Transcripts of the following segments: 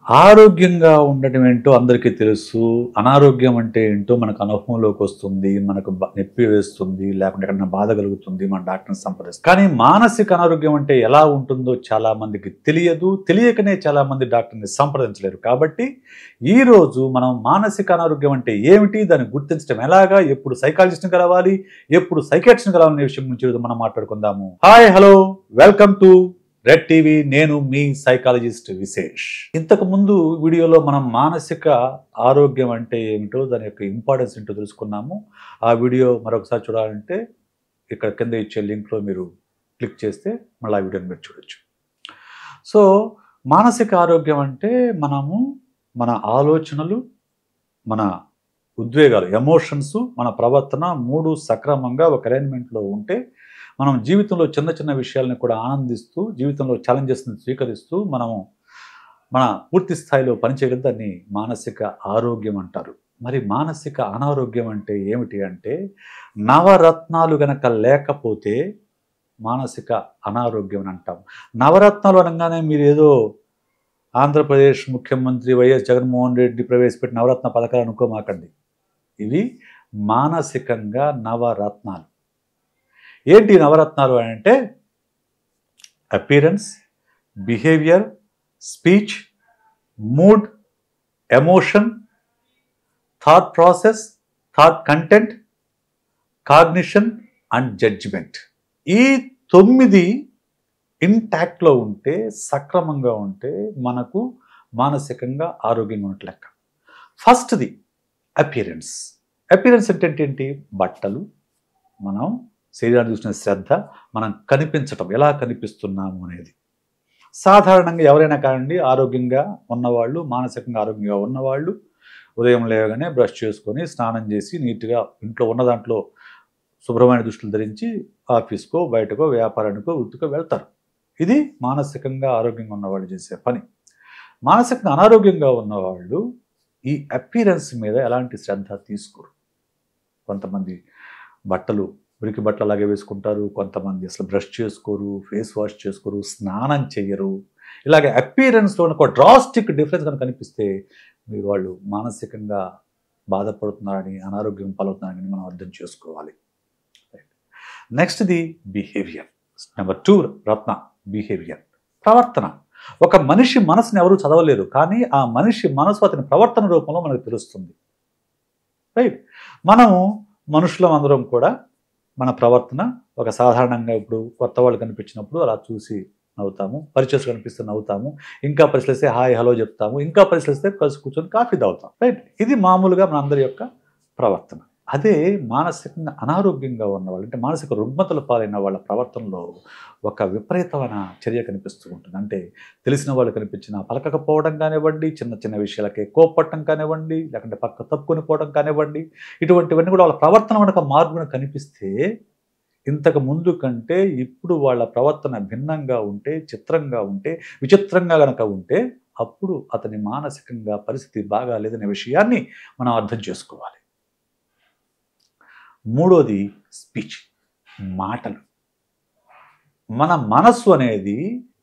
ఆరోగ్యంగా ఉండటం ఏంటో అందరికీ తెలుసు. అనారోగ్యం అంటే ఏంటో మనకు అనుభవంలోకి వస్తుంది. మనకు నొప్పి వేస్తుంది, లేకుంటే ఎక్కడైనా బాధ కలుగుతుంది. మన డాక్టర్‌ని సంప్రదిస్తాం. కానీ మానసిక అనారోగ్యం అంటే ఎలా ఉంటుందో చాలా మందికి తెలియదు. తెలియకనే చాలా మంది డాక్టర్‌ని సంప్రదించలేరు. కాబట్టి ఈరోజు మనం మానసిక అనారోగ్యం అంటే ఏమిటి? దాన్ని గుర్తించడం ఎలాగా? ఎప్పుడు సైకాలజిస్ట్‌ని కలవాలి? ఎప్పుడు సైకియాట్రిస్ట్‌ని కలవాలనే విషయం గురించి ఈరోజు మనం మాట్లాడుకుందాము. Hi, hello, welcome to red TV. నేను మీ సైకాలజిస్ట్ విశేష్. ఇంతకు ముందు వీడియోలో మనం మానసిక ఆరోగ్యం అంటే ఏమిటో, దాని యొక్క ఇంపార్టెన్స్ ఏంటో తెలుసుకున్నాము. ఆ వీడియో మరొకసారి చూడాలంటే ఇక్కడ కింద ఇచ్చే లింక్లో మీరు క్లిక్ చేస్తే మళ్ళీ ఆ వీడియోని మీరు చూడొచ్చు. సో మానసిక ఆరోగ్యం అంటే మనము మన ఆలోచనలు, మన ఉద్వేగాలు, ఎమోషన్స్, మన ప్రవర్తన మూడు సక్రమంగా ఒక అలైన్మెంట్లో ఉంటే మనం జీవితంలో చిన్న చిన్న విషయాలను కూడా ఆనందిస్తూ, జీవితంలో ఛాలెంజెస్ని స్వీకరిస్తూ మనము మన పూర్తి స్థాయిలో పనిచేయగలిగితే దాన్ని మానసిక ఆరోగ్యం అంటారు. మరి మానసిక అనారోగ్యం అంటే ఏమిటి అంటే, నవరత్నాలు గనక లేకపోతే మానసిక అనారోగ్యం అని అంటాం. నవరత్నాలు అనగానే మీరు ఏదో ఆంధ్రప్రదేశ్ ముఖ్యమంత్రి వైఎస్ జగన్మోహన్ రెడ్డి ప్రవేశపెట్టిన నవరత్న పథకాలు అనుకోమాకండి. ఇవి మానసికంగా నవరత్నాలు. ఏంటి నవరత్నాలు అంటే appearance, behaviour, speech, mood, emotion, thought process, thought content, cognition and judgement. ఈ 9 ఇంటాక్ట్లో ఉంటే, సక్రమంగా ఉంటే మనకు మానసికంగా ఆరోగ్యంగా ఉన్నట్టు లెక్క. ఫస్ట్ది అపియరెన్స్. అపియరెన్స్ అంటే ఏంటి? బట్టలు, మనం శరీరాన్ని చూసిన శ్రద్ధ, మనం కనిపించటం, ఎలా కనిపిస్తున్నాము అనేది. సాధారణంగా ఎవరైనా కానివ్వండి, ఆరోగ్యంగా ఉన్నవాళ్ళు, మానసికంగా ఆరోగ్యంగా ఉన్నవాళ్ళు ఉదయం లేవగానే బ్రష్ చేసుకొని, స్నానం చేసి, నీట్గా ఇంట్లో ఉన్న దాంట్లో శుభ్రమైన దుస్తులు ధరించి ఆఫీస్కో, బయటకో, వ్యాపారానికో, వృత్తికో వెళ్తారు. ఇది మానసికంగా ఆరోగ్యంగా ఉన్నవాళ్ళు చేసే పని. మానసికంగా అనారోగ్యంగా ఉన్నవాళ్ళు ఈ అపియరెన్స్ మీద ఎలాంటి శ్రద్ధ తీసుకోరు. కొంతమంది బట్టలు మురికి బట్టలు అలాగే వేసుకుంటారు, కొంతమంది అసలు బ్రష్ చేసుకోరు, ఫేస్ వాష్ చేసుకోరు, స్నానం చేయరు. ఇలాగే అపియరెన్స్లో ఒక డ్రాస్టిక్ డిఫరెన్స్ కనుక కనిపిస్తే మీరు వాళ్ళు మానసికంగా బాధపడుతున్నారని, అనారోగ్యం పాలవుతున్నారని మనం అర్థం చేసుకోవాలి. నెక్స్ట్ది బిహేవియర్. నెంబర్ 2 రత్న బిహేవియర్, ప్రవర్తన. ఒక మనిషి మనసుని ఎవరు చదవలేరు, కానీ ఆ మనిషి మనసు అతని ప్రవర్తన రూపంలో మనకు తెలుస్తుంది. రైట్. మనము మనుషులం అందరం కూడా మన ప్రవర్తన ఒక సాధారణంగా ఇప్పుడు కొత్త వాళ్ళు కనిపించినప్పుడు అలా చూసి నవ్వుతాము, పరిచయం కనిపిస్తే నవ్వుతాము, ఇంకా పరిశీలిస్తే హాయ్ హలో చెప్తాము, ఇంకా పరిశీలిస్తే కలిసి కూర్చొని కాఫీ తాగుతాం. రైట్. ఇది మామూలుగా మన అందరి యొక్క ప్రవర్తన. అదే మానసికంగా అనారోగ్యంగా ఉన్నవాళ్ళు, అంటే మానసిక రుగ్మతలు పాలైన వాళ్ళ ప్రవర్తనలో ఒక విపరీతమైన చర్య కనిపిస్తూ ఉంటుంది. అంటే తెలిసిన వాళ్ళు కనిపించినా పలకకపోవడం కానివ్వండి, చిన్న చిన్న విషయాలకే కోప్పట్టం కానివ్వండి, లేకుంటే పక్క తప్పుకొని పోవడం కానివ్వండి, ఇటువంటివన్నీ కూడా వాళ్ళ ప్రవర్తన మనకు మార్పున కనిపిస్తే, ఇంతకు ముందు కంటే ఇప్పుడు వాళ్ళ ప్రవర్తన భిన్నంగా ఉంటే, చిత్రంగా ఉంటే, విచిత్రంగా గనక ఉంటే, అప్పుడు అతని మానసికంగా పరిస్థితి బాగా లేదనే విషయాన్ని మనం అర్థం చేసుకోవాలి. మూడోది స్పీచ్, మాటలు. మన మనస్సు అనేది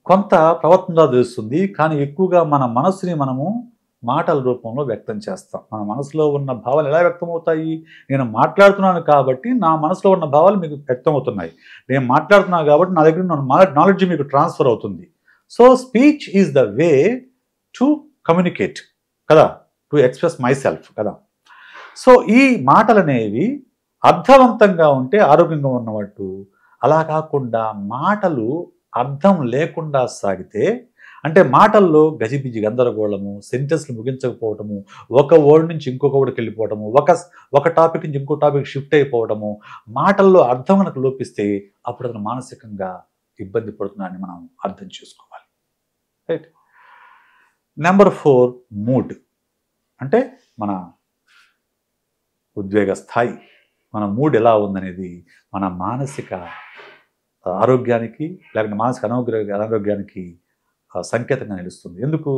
కొంత ప్రవర్తనగా తెలుస్తుంది, కానీ ఎక్కువగా మన మనస్సుని మనము మాటల రూపంలో వ్యక్తం చేస్తాం. మన మనసులో ఉన్న భావాలు ఎలా వ్యక్తమవుతాయి? నేను మాట్లాడుతున్నాను కాబట్టి నా మనసులో ఉన్న భావాలు మీకు వ్యక్తమవుతున్నాయి. నేను మాట్లాడుతున్నాను కాబట్టి నా దగ్గర ఉన్న నాలెడ్జ్ మీకు ట్రాన్స్ఫర్ అవుతుంది. So speech is the way to communicate కదా, టు ఎక్స్ప్రెస్ మై సెల్ఫ్ కదా. సో ఈ మాటలు అనేవి అర్థవంతంగా ఉంటే ఆరోగ్యంగా ఉన్నట్టు, అలా కాకుండా మాటలు అర్థం లేకుండా సాగితే, అంటే మాటల్లో గజిబిజి గందరగోళము, సెంటెన్స్లు ముగించకపోవటము, ఒక వర్డ్ నుంచి ఇంకొక వర్డ్కి వెళ్ళిపోవటము, ఒక టాపిక్ నుంచి ఇంకో టాపిక్ షిఫ్ట్ అయిపోవడము, మాటల్లో అర్థం కనుక లోపిస్తే అప్పుడు అతను మానసికంగా ఇబ్బంది పడుతున్నాడని మనం అర్థం చేసుకోవాలి. రైట్. నెంబర్ 4 మూడ్, అంటే మన ఉద్వేగ స్థాయి, మన మూడ్ ఎలా ఉందనేది మన మానసిక ఆరోగ్యానికి, లేకపోతే మానసిక అనారోగ్యానికి సంకేతంగా నిలుస్తుంది. ఎందుకు?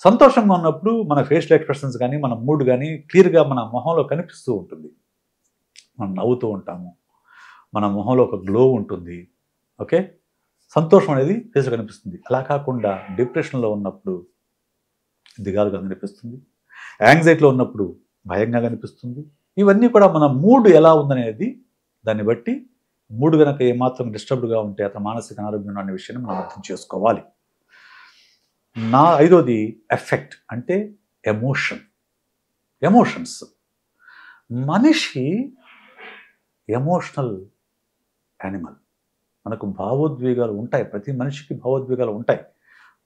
సంతోషంగా ఉన్నప్పుడు మన ఫేషియల్ ఎక్స్ప్రెషన్స్ కానీ, మన మూడ్ కానీ క్లియర్గా మన మొహంలో కనిపిస్తూ ఉంటుంది. మనం నవ్వుతూ ఉంటాము, మన మొహంలో ఒక గ్లో ఉంటుంది. ఓకే, సంతోషం అనేది ఫేస్లో కనిపిస్తుంది. అలా కాకుండా డిప్రెషన్లో ఉన్నప్పుడు దిగాలుగా కనిపిస్తుంది, యాంగ్జైటీలో ఉన్నప్పుడు భయంగా కనిపిస్తుంది. ఇవన్నీ కూడా మన మూడ్ ఎలా ఉందనేది దాన్ని బట్టి మూడు కనుక ఏమాత్రం డిస్టర్బ్డ్గా ఉంటే అతను మానసిక అనారోగ్యం అనే విషయాన్ని మనం అర్థం చేసుకోవాలి. ఐదోది ఎఫెక్ట్ అంటే ఎమోషన్స్. మనిషి ఎమోషనల్ యానిమల్. మనకు భావోద్వేగాలు ఉంటాయి, ప్రతి మనిషికి భావోద్వేగాలు ఉంటాయి.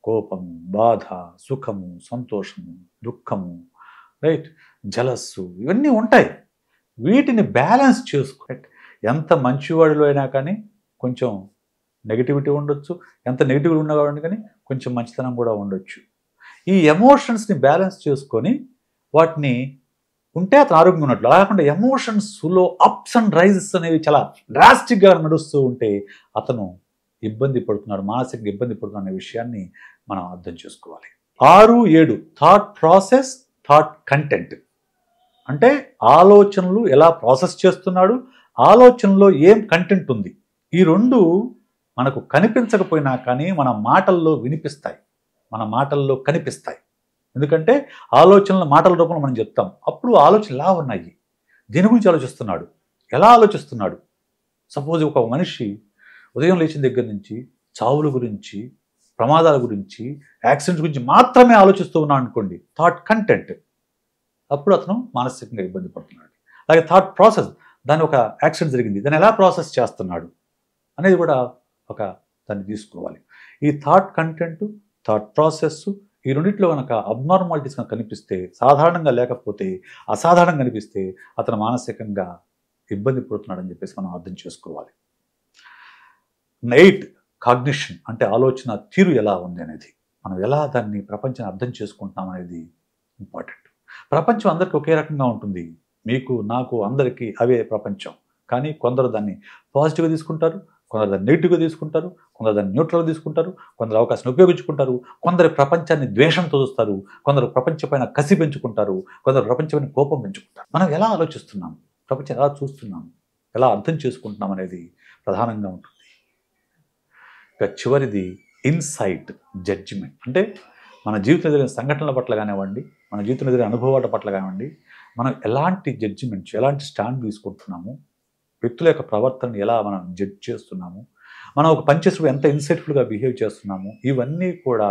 కోపము, బాధ, సుఖము, సంతోషము, దుఃఖము, రైట్, జలస్సు, ఇవన్నీ ఉంటాయి. వీటిని బ్యాలెన్స్ చేసుకో. ఎంత మంచివాడిలో అయినా కానీ కొంచెం నెగిటివిటీ ఉండొచ్చు, ఎంత నెగిటివిటీ ఉన్నా కానీ కొంచెం మంచితనం కూడా ఉండొచ్చు. ఈ ఎమోషన్స్ని బ్యాలెన్స్ చేసుకొని వాటిని ఉంటే అతను ఆరోగ్యంగా ఉన్నట్లు. అలా కాకుండా ఎమోషన్స్లో అప్స్ అండ్ రైజెస్ అనేవి చాలా డ్రాస్టిక్గా నడుస్తూ ఉంటే అతను ఇబ్బంది పడుతున్నాడు, మానసికంగా ఇబ్బంది పడుతున్నాడు అనే విషయాన్ని మనం అర్థం చేసుకోవాలి. 6, 7 థాట్ ప్రాసెస్, థాట్ కంటెంట్. అంటే ఆలోచనలు ఎలా ప్రాసెస్ చేస్తున్నాడు, ఆలోచనలో ఏం కంటెంట్ ఉంది. ఈ రెండు మనకు కనిపించకపోయినా కానీ మన మాటల్లో వినిపిస్తాయి, మన మాటల్లో కనిపిస్తాయి. ఎందుకంటే ఆలోచనలు మాటల రూపంలో మనం చెప్తాం. అప్పుడు ఆలోచనలు ఎలా ఉన్నాయి, దేని గురించి ఆలోచిస్తున్నాడు, ఎలా ఆలోచిస్తున్నాడు. సపోజ్ ఒక మనిషి ఉదయం లేచిన దగ్గర నుంచి చావుల గురించి, ప్రమాదాల గురించి, యాక్సిడెంట్స్ గురించి మాత్రమే ఆలోచిస్తూ ఉన్నాడు అనుకోండి, థాట్ కంటెంట్, అప్పుడు అతను మానసికంగా ఇబ్బంది పడుతున్నాడు. అలాగే థాట్ ప్రాసెస్, దాని ఒక యాక్సిడెంట్ జరిగింది, దాన్ని ఎలా ప్రాసెస్ చేస్తున్నాడు అనేది కూడా దాన్ని తీసుకోవాలి. ఈ థాట్ కంటెంట్, థాట్ ప్రాసెస్, ఈ రెండిట్లో కనుక అబ్నార్మాలిటీస్ కనుక కనిపిస్తే, సాధారణంగా లేకపోతే అసాధారణంగా కనిపిస్తే అతను మానసికంగా ఇబ్బంది పడుతున్నాడని చెప్పేసి మనం అర్థం చేసుకోవాలి. 8 కాగ్నిషన్ అంటే ఆలోచన తీరు ఎలా ఉంది అనేది, మనం ఎలా దాన్ని ప్రపంచాన్ని అర్థం చేసుకుంటాం అనేది ఇంపార్టెంట్. ప్రపంచం అందరికీ ఒకే రకంగా ఉంటుంది, మీకు నాకు అందరికీ అవే ప్రపంచం. కానీ కొందరు దాన్ని పాజిటివ్గా తీసుకుంటారు, కొందరు దాన్ని నెగిటివ్గా తీసుకుంటారు, కొందరు దాన్ని న్యూట్రల్గా తీసుకుంటారు, కొందరు అవకాశాన్ని ఉపయోగించుకుంటారు, కొందరు ప్రపంచాన్ని ద్వేషంతో చూస్తారు, కొందరు ప్రపంచం పైన కసి పెంచుకుంటారు, కొందరు ప్రపంచమైన కోపం పెంచుకుంటారు. మనం ఎలా ఆలోచిస్తున్నాం, ప్రపంచం ఎలా చూస్తున్నాం, ఎలా అర్థం చేసుకుంటున్నాం అనేది ప్రధానంగా ఉంటుంది. ఇక చివరిది ఇన్సైట్, జడ్జిమెంట్. అంటే మన జీవితంలో జరిగిన సంఘటనల పట్ల కానివ్వండి, మన జీవితంలో జరిగిన అనుభవాల పట్ల కానివ్వండి, మనం ఎలాంటి జడ్జిమెంట్స్, ఎలాంటి స్టాండ్ తీసుకుంటున్నాము, వ్యక్తుల యొక్క ప్రవర్తనను ఎలా మనం జడ్జ్ చేస్తున్నాము, మనం ఒక పని చేసినప్పుడు ఎంత ఇన్సైట్ఫుల్గా బిహేవ్ చేస్తున్నాము, ఇవన్నీ కూడా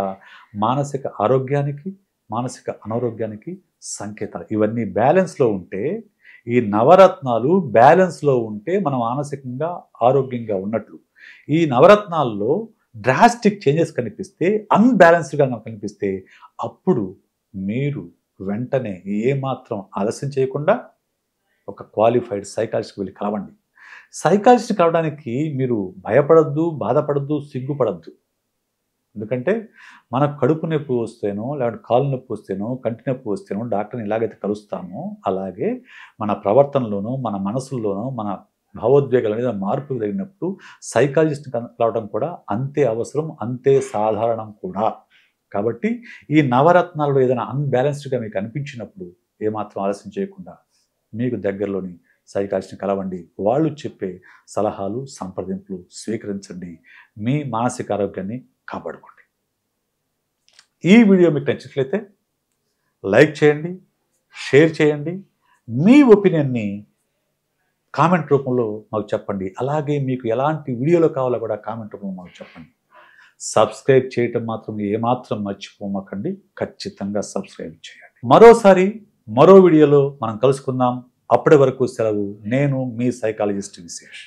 మానసిక ఆరోగ్యానికి, మానసిక అనారోగ్యానికి సంకేతాలు. ఇవన్నీ బ్యాలెన్స్లో ఉంటే, ఈ నవరత్నాలు బ్యాలెన్స్లో ఉంటే మనం మానసికంగా ఆరోగ్యంగా ఉన్నట్లు. ఈ నవరత్నాల్లో డ్రాస్టిక్ చేంజెస్ కనిపిస్తే, అన్బ్యాలెన్స్డ్గా కనిపిస్తే, అప్పుడు మీరు వెంటనే ఏమాత్రం ఆలస్యం చేయకుండా ఒక క్వాలిఫైడ్ సైకాలజిస్ట్కి వెళ్ళి కలవండి. సైకాలజిస్ట్ కలవడానికి మీరు భయపడద్దు, బాధపడద్దు, సిగ్గుపడద్దు. ఎందుకంటే మనకు కడుపు నొప్పి వస్తేనో, లేకపోతే కాలు నొప్పి వస్తేనో, కంటి నొప్పి వస్తేనో డాక్టర్ని ఎలాగైతే కలుస్తామో, అలాగే మన ప్రవర్తనలోనో, మన మనసుల్లోనో, మన భావోద్వేగాల మీద మార్పు జరిగినప్పుడు సైకాలజిస్ట్ని కలవడం కూడా అంతే అవసరం, అంతే సాధారణం కూడా. కాబట్టి ఈ నవరత్నాల్లో ఏదైనా అన్బ్యాలెన్స్డ్గా మీకు అనిపించినప్పుడు ఏమాత్రం ఆలస్యం చేయకుండా మీకు దగ్గరలోని సైకాలజిస్ట్ని కలవండి. వాళ్ళు చెప్పే సలహాలు, సంప్రదింపులు స్వీకరించండి. మీ మానసిక ఆరోగ్యాన్ని కాపాడుకోండి. ఈ వీడియో మీకు నచ్చినట్లయితే లైక్ చేయండి, షేర్ చేయండి. మీ ఒపీనియన్ని కామెంట్ రూపంలో మాకు చెప్పండి. అలాగే మీకు ఎలాంటి వీడియోలు కావాలో కూడా కామెంట్ రూపంలో మాకు చెప్పండి. సబ్స్క్రైబ్ చేయటం మాత్రం ఏమాత్రం మర్చిపోమకండి. ఖచ్చితంగా సబ్స్క్రైబ్ చేయండి. మరోసారి మరో వీడియోలో మనం కలుసుకుందాం. అప్పటి వరకు సెలవు. నేను మీ సైకాలజిస్ట్ విశేష్.